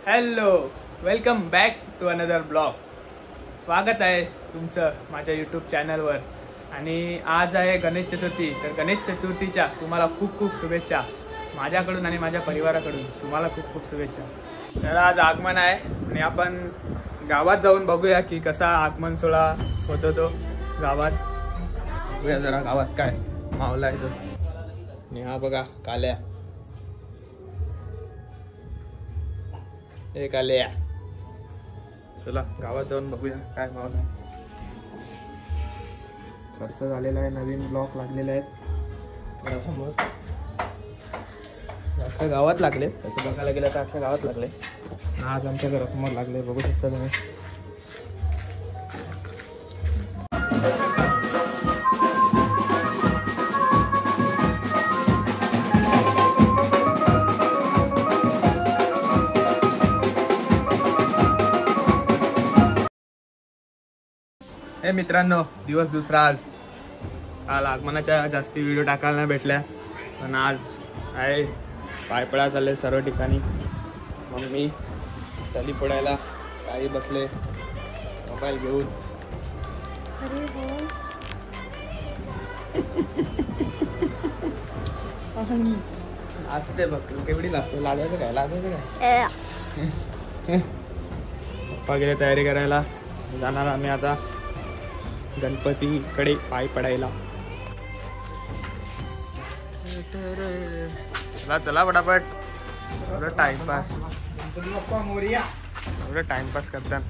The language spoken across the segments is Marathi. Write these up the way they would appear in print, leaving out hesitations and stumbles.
Hello, welcome back to another blog. स्वागत आहे तुमचं माझ्या यूट्यूब चॅनलवर. आणि आज आहे गणेश चतुर्थी. तर गणेश चतुर्थीच्या तुम्हाला खूप खूप शुभेच्छा माझ्याकडून आणि माझ्या परिवाराकडून. तुम्हाला खूप खूप शुभेच्छा. तर आज आगमन आहे आणि आपण गावात जाऊन बघूया की कसा आगमन सोहळा होतो तो गावात. बघूया जरा गावात काय मावला आहे तो. आणि हा बघा काल्या, एक आले. चला गावात जाऊन बघूया काय मावला. खर्च झालेला आहे, नवीन ब्लॉक लागलेले आहेत घरासमोर. अख्ख्या गावात लागले, तसं बघायला गेलं तर अख्ख्या गावात लागले. आज आमच्या घरासमोर लागले, बघू शकता तुम्ही. हे मित्रांनो, दिवस दुसरा. आज काल आगमनाच्या जास्ती व्हिडिओ टाकायला नाही भेटल्या, पण आज आहे पायपळा चालले सर्व ठिकाणी. मम्मी चाली पडायला, काही बसले मोबाईल घेऊन. असते बघ, केवढी लागते. लागायचं काय, लागायचं काय. पप्पा गेले तयारी करायला. जाणार आम्ही आता गणपतीकडे पाय पडायला. चला चला पटापट. एवढं टाइमपास, एवढं टाइमपास करतात.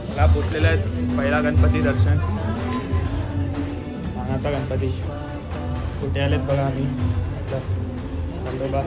मला पोचलेलं आहे पहिला गणपती दर्शन. मानाचा गणपती. कुठे आलेत बघा आम्ही खंडोबा.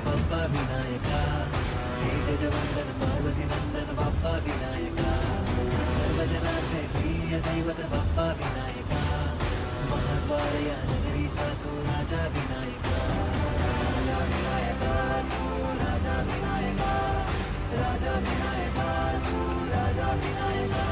बाप्पा विनायका, गजवंदन पार्वती नंदन बाप्पा विनायका, सर्वजनाचे प्रिय दैवत बाप्पा विनायका, महाद्वार या नगरीचा तो राजा विनायका. राजा विनायका तू राजा विनायका, राजा विनायका तू राजा विनायका.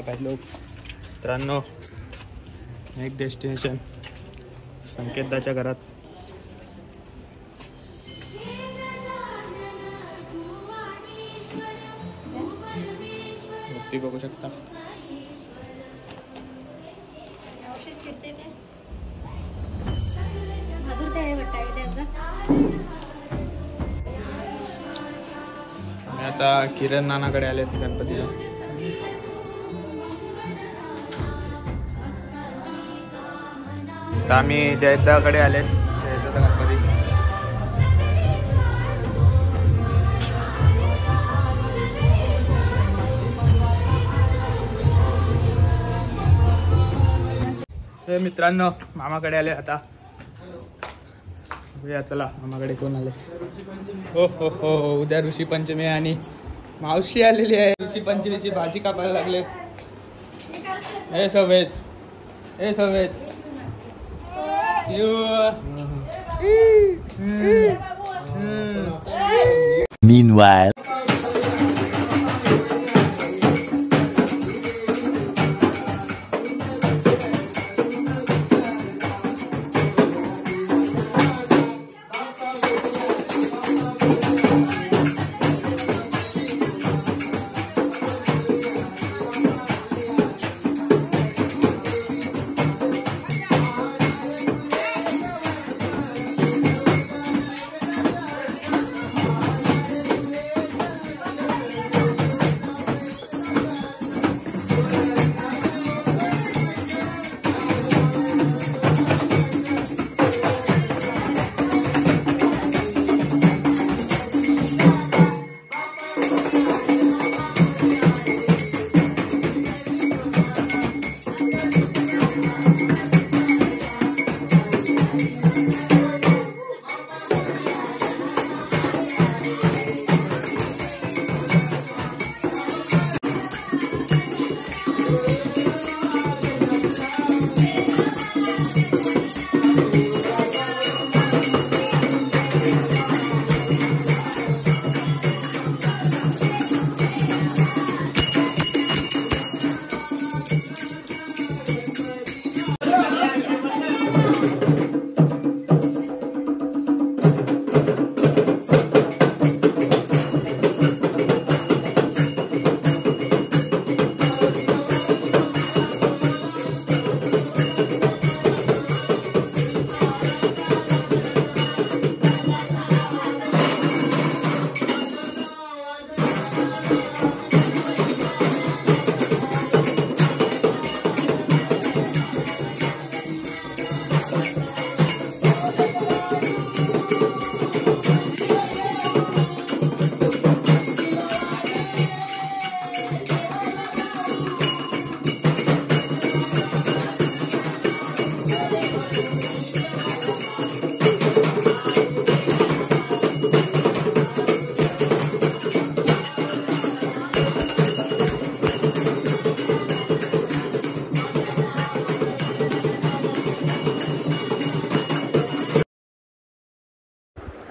भाई लोक, मित्रांनो, एक डेस्टिनेशन संकेतदाच्या घरात. मूर्ती बघू शकता. आणि आता किरण नानाकडे आलेत गणपतीला. आता आम्ही जयदाकडे आले. जयदा गणपती. मित्रांनो, मामाकडे आले. आता या चला आम्हाकडे कोण आले. हो हो हो हो उद्या ऋषी पंचमी आणि मावशी आलेली आहे. ऋषी पंचमीची भाजी कापायला लागले. हे सवेत हे सवेत Meanwhile,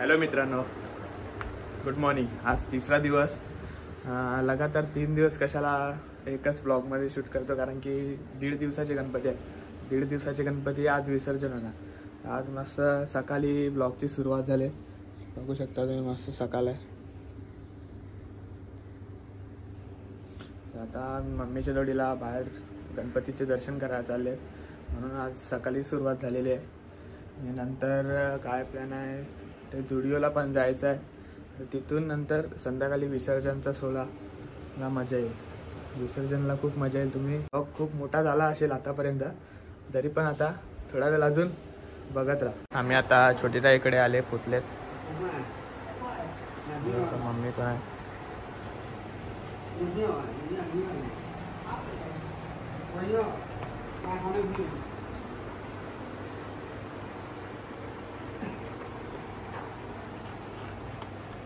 हॅलो मित्रांनो, गुड मॉर्निंग. आज तिसरा दिवस. लगातार 3 दिवस कशाला एकच ब्लॉगमध्ये शूट करतो, कारण की 1.5 दिवसाचे गणपती आहे. 1.5 दिवसाचे गणपती आज विसर्जन होणार. आज मस्त सकाळी ब्लॉगची सुरुवात झाली. बघू शकता तुम्ही, मस्त सकाळ आहे. आता मम्मीच्या जोडीला बाहेर गणपतीचे दर्शन करायला चालले, म्हणून आज सकाळी सुरुवात झालेली आहे. आणि नंतर काय प्लॅन आहे ते जुडिओला पण जायचं आहे. तिथून नंतर संध्याकाळी विसर्जनचा सोहळाला मजा येईल. विसर्जनला खूप मजा येईल. तुम्ही ब्लॉग खूप मोठा झाला असेल आतापर्यंत, तरी पण आता थोडा वेळ अजून बघत राहा. आम्ही आता छोटीता इकडे आले पुतलेत. मम्मी पण आहे.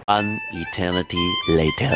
An eternity later.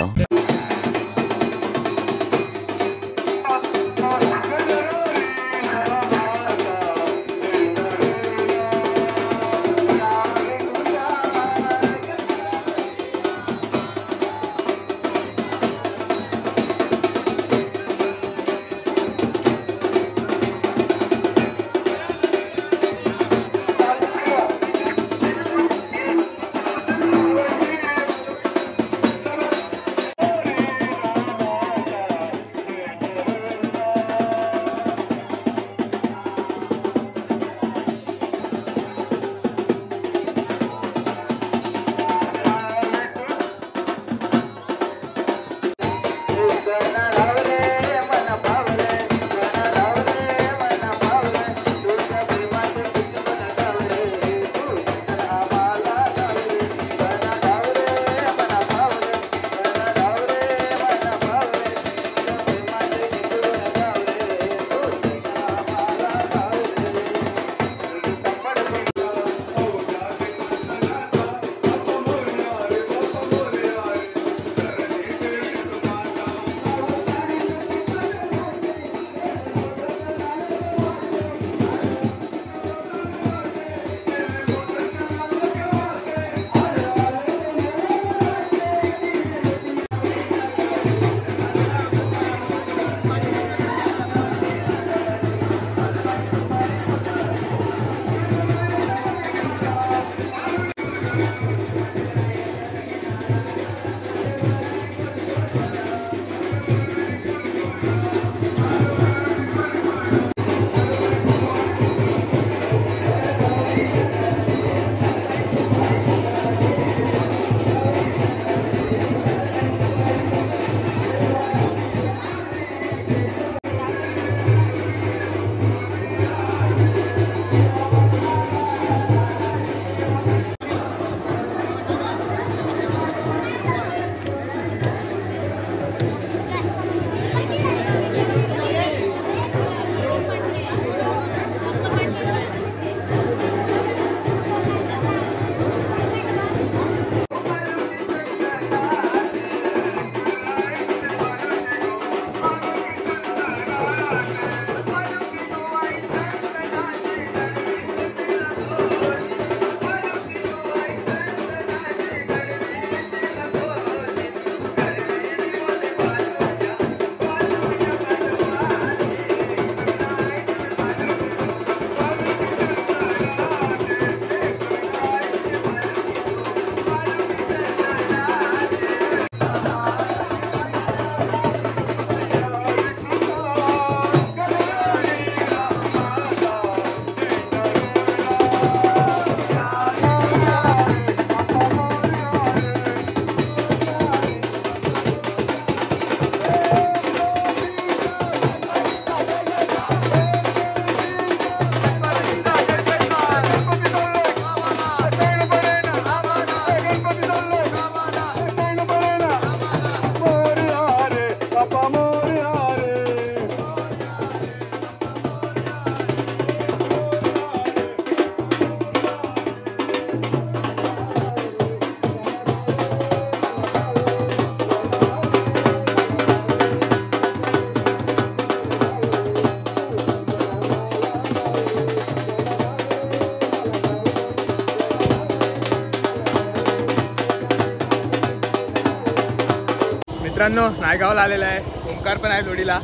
मित्रांनो नायगावला आलेला आहे, ओंकार पण आहे जोडीला.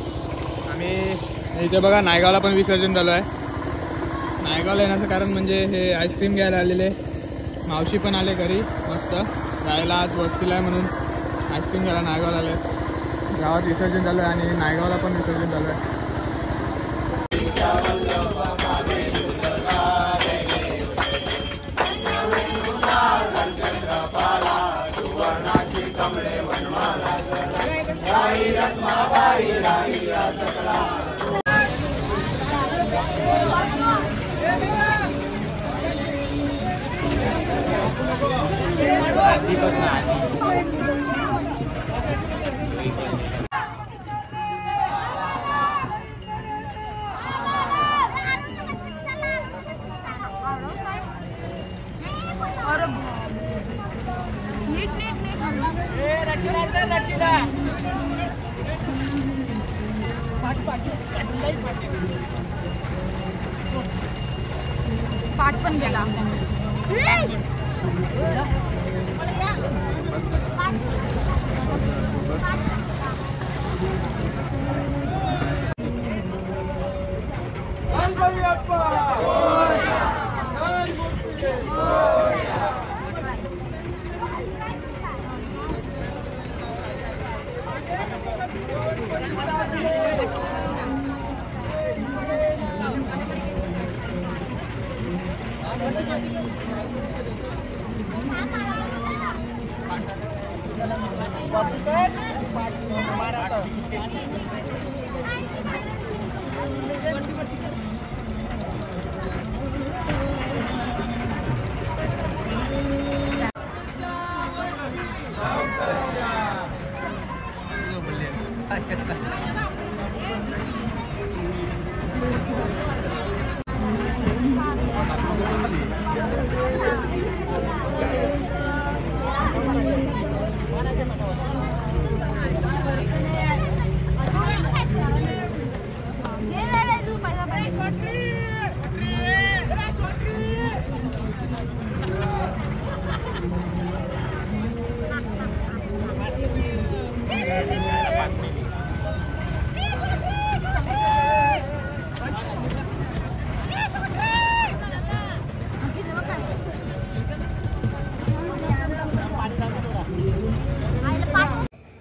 आम्ही इथे बघा नायगावला पण विसर्जन झालो आहे. नायगावला येण्याचं कारण म्हणजे हे आईस्क्रीम घ्यायला आलेले, मावशी पण आले घरी मस्त राहायला. आज वस्तीला आहे म्हणून आईस्क्रीम घ्यायला नायगावला आले. गावात विसर्जन झालं आहे आणि नायगावला पण विसर्जन झालं आहे. पाठ पण गेला.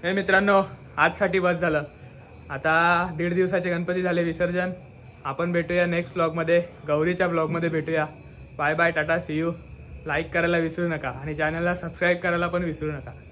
हे मित्रांनो आजसाठी बस झालं. आता 1.5 दिवसाचे गणपती झाले विसर्जन. आपण भेटूया नेक्स्ट ब्लॉगमध्ये, गौरीच्या ब्लॉगमध्ये भेटूया. Bye bye, tata, see you. Like करायला विसरू नका आणि चॅनलला सबस्क्राईब करायला पण विसरू नका.